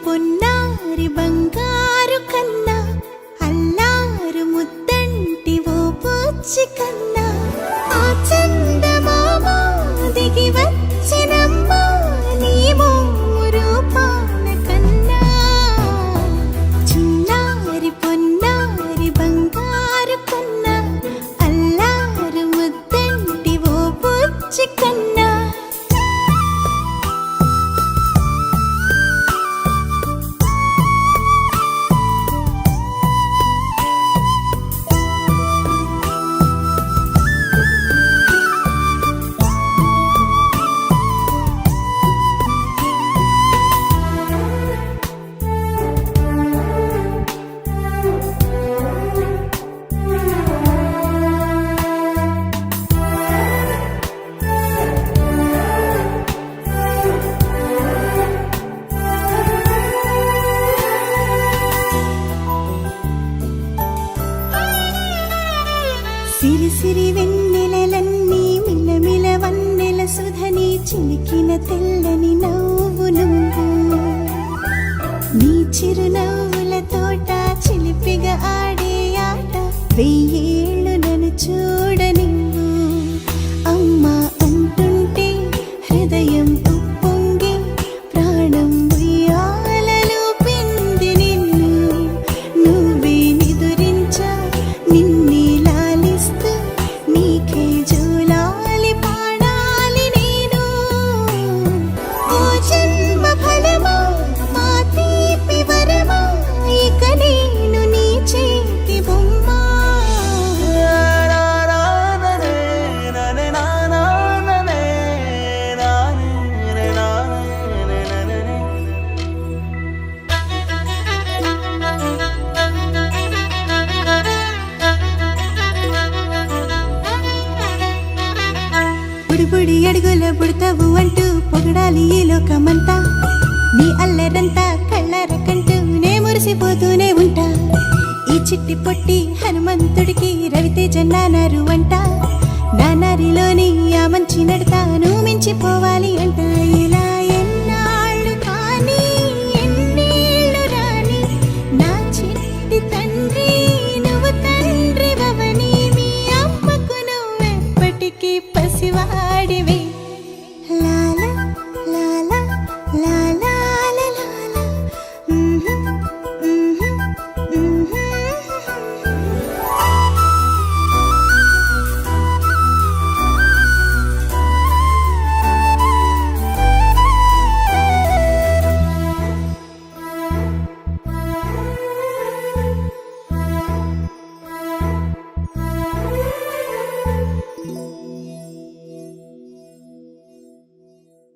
పొన్నారి బంగారు కన్నా అల్లారు ముద్దంటి ఓ పూచి కన్నా ఆ చందమామ దిగి వచ్చినమ్మ నీ రూపాల కన్నా చిన్నారి పొన్నారి బంగారు కన్నా అల్లారు ముద్దంటి ఓ పూచి కన్నా సిరి సిరి వెన్నెలలన్నీ మిలమిల వన్నెల సుధని చిలికిన తెల్లని నవ్వు నువ్వు నీ చిరునవ్వుల తోట చిలిపిగా ఆడే ఆట వెయ్యేళ్ళు నన్ను చూడ నువ్వు అమ్మా అంటుంటే హృదయం ఉప్పొంగి ప్రాణం ఉయ్యాలలో పిండి నిన్ను నువ్వే నిదురించా నిన్నే నీకే జూలాలి పాడాలి నేను ఓ జన్మ ఫలమా మా తీపి వరమా ఇక నేను నీ చేతి బొమ్మ బుడి అడుగుల బుడతావు అంటూ పొగడాలి ఈ లోకమంతా నీ అల్లరంతా కళ్ళారకంటూ నే మురిసిపోతూనే ఉంటా ఈ చిట్టి పొట్టి హనుమంతుడికి రవితేజ నానారు అంట నానారిలోని ఆ మంచి నడతాను మించిపోవాలి అంట ఇలా ఎన్నాళ్ళు కానీ ఎన్నేళ్ళు రాని నా చిట్టి తండ్రి నువ్వు తండ్రి వవని మీ అమ్మకు నువ్వెప్పటికీ పసివాడివి